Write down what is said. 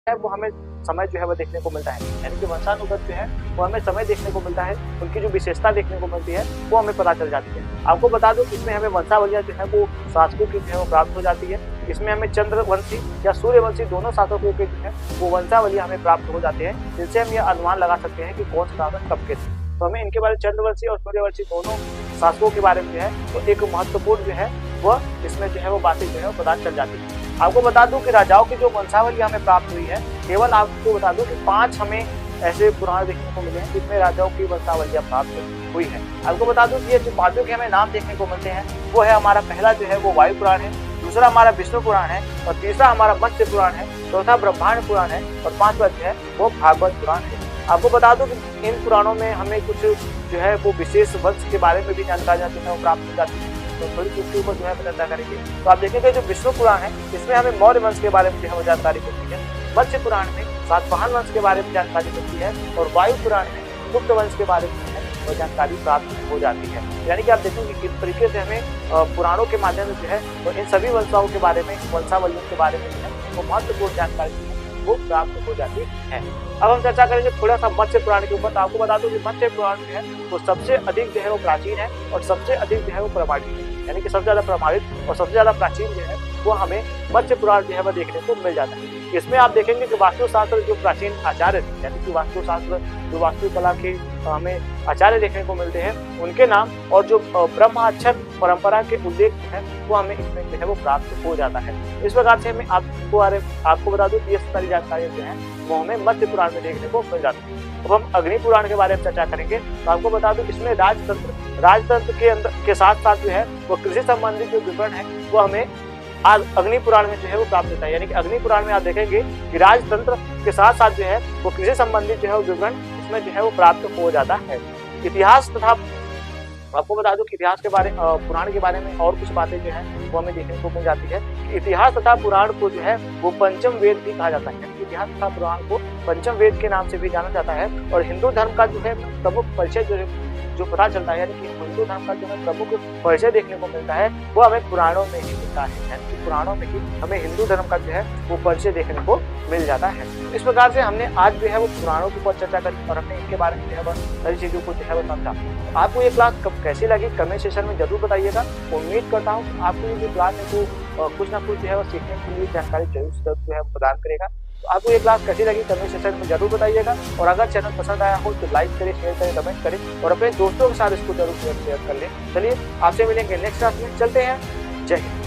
है वो हमें समय जो है वो देखने को मिलता है, यानी कि वंशानुगत जो है वो हमें समय देखने को मिलता है, उनकी जो विशेषता देखने को मिलती है वो हमें पता चल जाती है। आपको बता दूं इसमें हमें वंशावलियां जो है वो शासकों की जो है वो प्राप्त हो जाती है। इसमें हमें चंद्रवंशी या सूर्यवंशी दोनों शासकों के जो है वो वंशावलियां हमें प्राप्त हो जाती है, जिनसे हम यह अनुमान लगा सकते हैं कि कौन से शासक कब के थे। तो हमें इनके बारे में चंद्रवंशी और सूर्यवंशी दोनों शासकों के बारे में जो है तो एक महत्वपूर्ण जो है वह इसमें जो है वो बातें जो है वो पता चल जाती है। आपको बता दूं कि राजाओं की जो वंशावली हमें प्राप्त हुई है, केवल आपको बता दूं कि 5 हमें ऐसे पुराण देखने को मिले हैं जिसमें राजाओं की वंशावलियां प्राप्त हुई है। आपको बता दूं कि ये जो 5 के हमें नाम देखने को मिलते हैं वो है हमारा पहला जो है वो वायु पुराण है, दूसरा हमारा विष्णु पुराण है और तीसरा हमारा मत्स्य पुराण है, चौथा ब्रह्मांड पुराण है और 5वां जो है वो भागवत पुराण है। आपको बता दूं कि इन पुराणों में हमें कुछ जो है वो विशेष वंश के बारे में भी जानकारियां जो है वो प्राप्त हो जाती है, तो थोड़ी उसके ऊपर जो है चर्चा करेंगे। तो आप देखेंगे जो विष्णु पुराण है इसमें हमें मौर्य वंश के बारे में जो है वो जानकारी मिलती है, मत्स्य पुराण में सातवाहन वंश के बारे में जानकारी मिलती है और वायु पुराण में गुप्त वंश के बारे में वो जानकारी प्राप्त हो जाती है। यानी कि आप देखेंगे किस तरीके से हमें पुराणों के माध्यम से जो है तो इन सभी वंशाओं के बारे में, वंशावलियों के बारे में जो है वो महत्वपूर्ण जानकारी वो प्राप्त हो जाती है। अब हम चर्चा करेंगे थोड़ा सा मत्स्य पुराण के ऊपर। तो आपको बता दूं कि मत्स्य पुराण जो है वो सबसे अधिक जो है वो प्राचीन है और सबसे अधिक जो है वो प्रमाणित है, यानी कि सबसे ज्यादा प्रमाणित और सबसे ज्यादा प्राचीन जो है वो हमें मत्स्य पुराण जो है वो देखने को मिल जाता है। इसमें आप देखेंगे कि वास्तुशास्त्र जो प्राचीन आचार्य थे, यानी कि वास्तुशास्त्र जो वास्तुकला के हमें आचार्य देखने को मिलते हैं उनके नाम और जो ब्रह्माक्षर परंपरा के उल्लेख है वो हमें इसमें जो है वो प्राप्त हो जाता है। इस प्रकार से हमें आपको बता दूं ये सारी जानकारी जो है वो हमें मत्स्य पुराण में देखने को मिल जाती है। अब हम अग्नि पुराण के बारे में चर्चा करेंगे। तो आपको बता दूं इसमें राजतंत्र के अंदर के साथ साथ जो है वो कृषि संबंधित जो विवरण है वो हमें आज अग्नि पुराण में जो है वो प्राप्त होता है। यानी कि अग्नि पुराण में आप देखेंगे कि राजतंत्र के साथ साथ जो है वो कृषि संबंधित जो है वो विवरण इसमें जो है वो प्राप्त हो जाता है। इतिहास तथा आपको बता दूं कि इतिहास के बारे पुराण के बारे में और कुछ बातें जो है वो हमें देखने को मिल जाती है। इतिहास तथा पुराण को जो है वो पंचम वेद भी कहा जाता है। इतिहास तथा पुराण को पंचम वेद के नाम से भी जाना जाता है और हिंदू धर्म का जो है प्रमुख परिचय जो पता चलता है, यानी कि हिंदू धर्म का जो है प्रमुख परिचय देखने को मिलता है वो हमें पुराणों में ही मिलता है, यानी कि पुराणों में ही हमें हिंदू धर्म का जो है वो परिचय देखने को मिल जाता है। इस प्रकार से हमने आज जो है वो पुराणों के ऊपर चर्चा करी और हमने इनके बारे में जो है वो सारी चीजों को जो है वो समझा। आपको ये क्लास कैसी लगी कमेंट सेक्शन में जरूर बताइएगा। उम्मीद करता हूँ आपको ये जो क्लास है वो कुछ ना कुछ जो है वो सीखने के लिए जानकारी जरूर जो है प्रदान करेगा। तो आपको ये क्लास कैसी लगी कमेंट सेक्शन में जरूर बताइएगा और अगर चैनल पसंद आया हो तो लाइक करें, शेयर करें, कमेंट करें और अपने दोस्तों के साथ इसको जरूर शेयर कर लें। चलिए आपसे मिलेंगे नेक्स्ट क्लास में, चलते हैं, जय हिंद।